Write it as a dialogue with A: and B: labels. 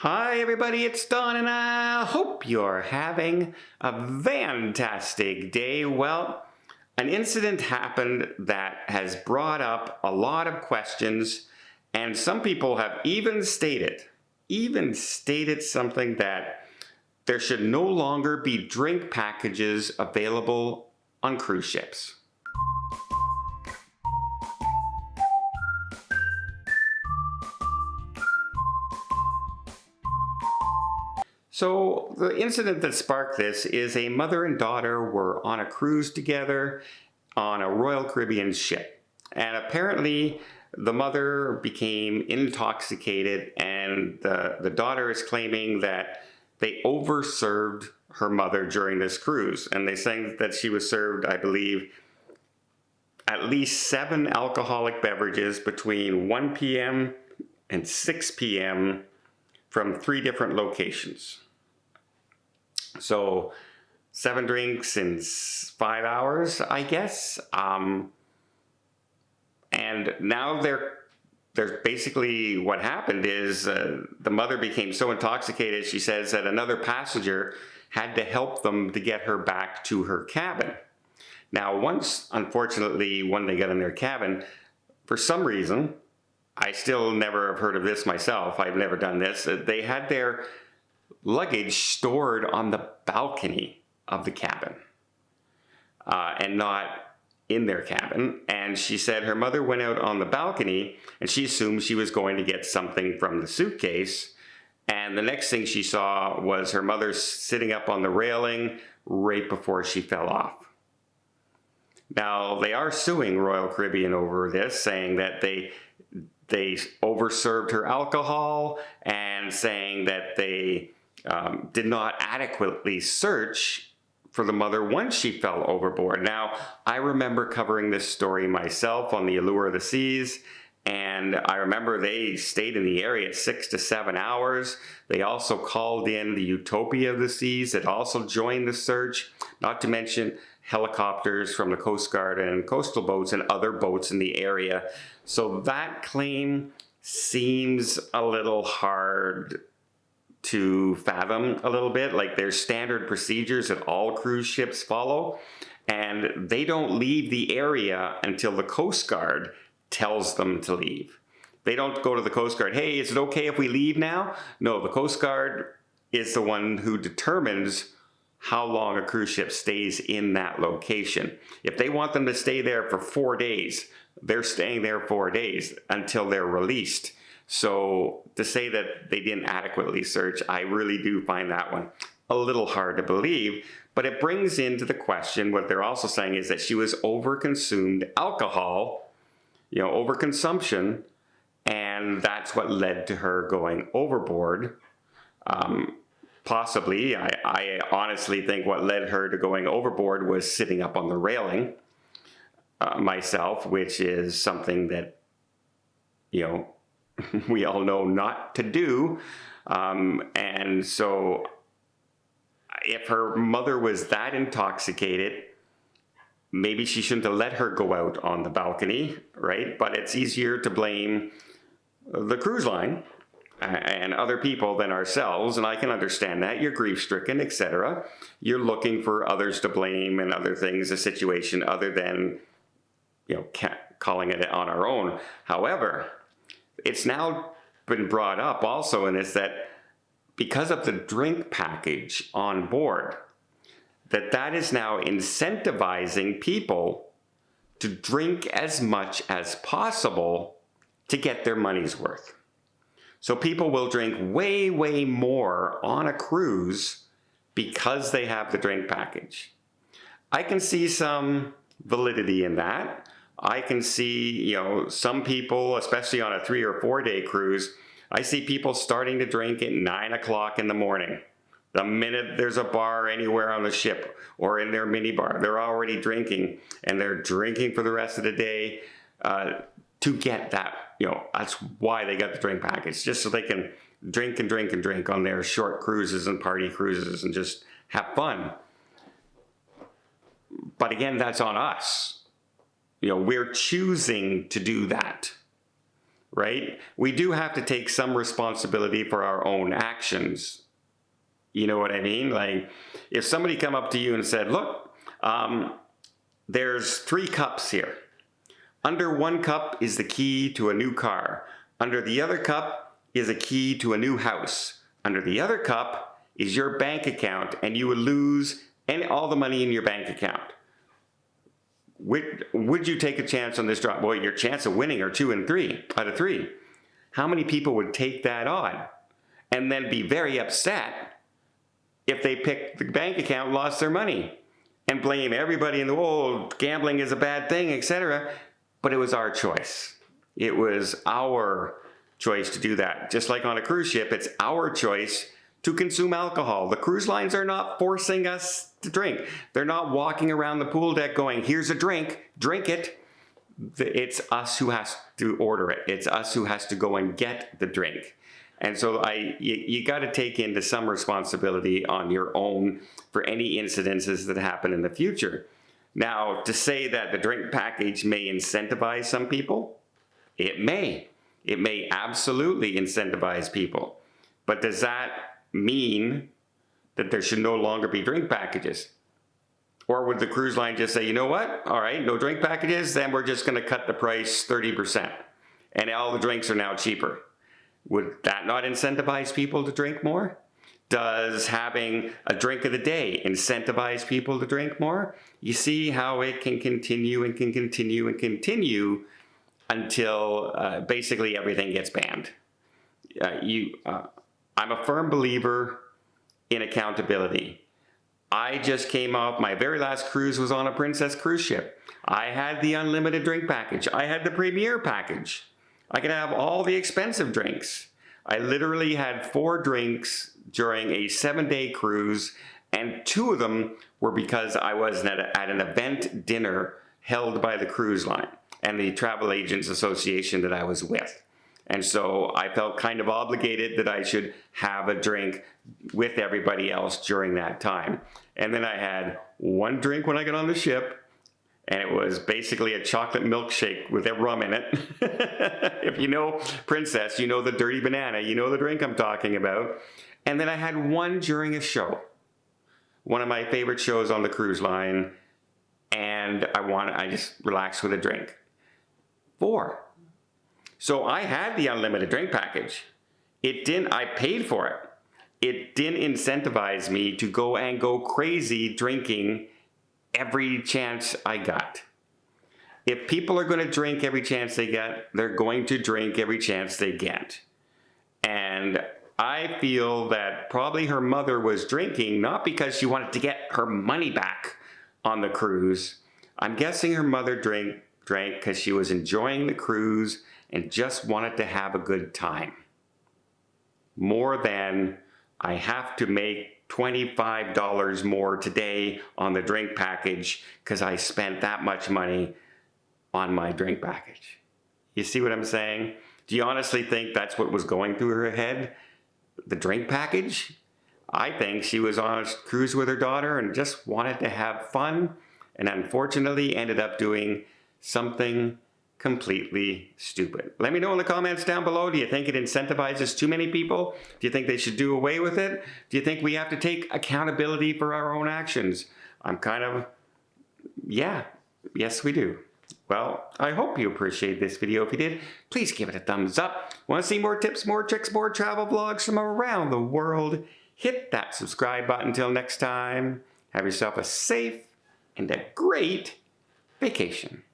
A: Hi everybody, it's Don and I hope you're having a fantastic day. Well, an incident happened that has brought up a lot of questions, and some people have even stated something that there should no longer be drink packages available on cruise ships. So the incident that sparked this is a mother and daughter were on a cruise together on a Royal Caribbean ship. And apparently the mother became intoxicated, and the daughter is claiming that they overserved her mother during this cruise. And they saying that she was served, I believe, at least 7 alcoholic beverages between 1 p.m. and 6 p.m. from 3 different locations. So 7 drinks in 5 hours, I guess. And now there's basically what happened is the mother became so intoxicated, she says, that another passenger had to help them to get her back to her cabin. Now, once, unfortunately, when they got in their cabin, for some reason, I still never have heard of this myself, I've never done this, they had their luggage stored on the balcony of the cabin and not in their cabin. And she said her mother went out on the balcony and she assumed she was going to get something from the suitcase, and the next thing she saw was her mother sitting up on the railing right before she fell off. Now, they are suing Royal Caribbean over this, saying that they overserved her alcohol and saying that they did not adequately search for the mother once she fell overboard. Now, I remember covering this story myself on the Allure of the Seas, and I remember they stayed in the area 6 to 7 hours. They also called in the Utopia of the Seas that also joined the search, not to mention helicopters from the Coast Guard and coastal boats and other boats in the area. So that claim seems a little hard to fathom a little bit. Like, there's standard procedures that all cruise ships follow, and they don't leave the area until the Coast Guard tells them to leave. They don't go to the Coast Guard, hey, is it okay if we leave now? No, the Coast Guard is the one who determines how long a cruise ship stays in that location. If they want them to stay there for 4 days, they're staying there 4 days until they're released. So to say that they didn't adequately search, I really do find that one a little hard to believe. But it brings into the question, what they're also saying is that she was overconsumed alcohol, overconsumption, and that's what led to her going overboard. Possibly, I honestly think what led her to going overboard was sitting up on the railing myself, which is something that, we all know not to do. And so if her mother was that intoxicated, maybe she shouldn't have let her go out on the balcony, right? But it's easier to blame the cruise line and other people than ourselves, and I can understand that. You're grief-stricken, etc. You're looking for others to blame and other things, a situation other than, calling it on our own. However, it's now been brought up also, and it's that because of the drink package on board, that is now incentivizing people to drink as much as possible to get their money's worth. So people will drink way, way more on a cruise because they have the drink package. I can see some validity in that. I can see, some people, especially on a 3 or 4 day cruise, I see people starting to drink at 9 o'clock in the morning. The minute there's a bar anywhere on the ship or in their minibar, they're already drinking, and they're drinking for the rest of the day to get that. That's why they got the drink package, just so they can drink and drink and drink on their short cruises and party cruises and just have fun. But again, that's on us. We're choosing to do that. right? We do have to take some responsibility for our own actions. You know what I mean? Like, if somebody come up to you and said, look, there's 3 cups here. Under one cup is the key to a new car. Under the other cup is a key to a new house. Under the other cup is your bank account, and you would lose all the money in your bank account. Would you take a chance on this draw? Well, your chance of winning are 2 out of 3. How many people would take that on and then be very upset if they picked the bank account and lost their money and blame everybody in the world, gambling is a bad thing, etc.? But it was our choice. It was our choice to do that. Just like on a cruise ship, it's our choice to consume alcohol. The cruise lines are not forcing us to drink. They're not walking around the pool deck going, here's a drink, drink it. It's us who has to order it. It's us who has to go and get the drink. And so you got to take into some responsibility on your own for any incidences that happen in the future. Now, to say that the drink package may incentivize some people, it may. It may absolutely incentivize people. But does that mean that there should no longer be drink packages? Or would the cruise line just say, you know what? All right, no drink packages, then we're just going to cut the price 30%. And all the drinks are now cheaper. Would that not incentivize people to drink more? Does having a drink of the day incentivize people to drink more? You see how it can continue and can continue and continue until basically everything gets banned. I'm a firm believer in accountability. I just came off, my very last cruise was on a Princess cruise ship. I had the unlimited drink package. I had the premier package. I could have all the expensive drinks. I literally had 4 drinks during a 7-day cruise, and 2 of them were because I was at an event dinner held by the cruise line and the travel agents association that I was with. And so I felt kind of obligated that I should have a drink with everybody else during that time. And then I had 1 drink when I got on the ship, and it was basically a chocolate milkshake with rum in it. If you know Princess, you know the dirty banana, you know the drink I'm talking about. And then I had 1 during a show, one of my favorite shows on the cruise line, and I just relaxed with a drink. 4. So I had the unlimited drink package. I paid for it. It didn't incentivize me to go crazy drinking every chance I got. If people are going to drink every chance they get, they're going to drink every chance they get. And I feel that probably her mother was drinking not because she wanted to get her money back on the cruise. I'm guessing her mother drank because she was enjoying the cruise and just wanted to have a good time. More than, I have to make $25 more today on the drink package because I spent that much money on my drink package. You see what I'm saying? Do you honestly think that's what was going through her head? The drink package? I think she was on a cruise with her daughter and just wanted to have fun, and unfortunately ended up doing something completely stupid. Let me know in the comments down below. Do you think it incentivizes too many people? Do you think they should do away with it? Do you think we have to take accountability for our own actions? I'm kind of, yeah, yes we do. Well, I hope you appreciate this video. If you did, please give it a thumbs up. Want to see more tips, more tricks, more travel vlogs from around the world? Hit that subscribe button. Until next time, have yourself a safe and a great vacation.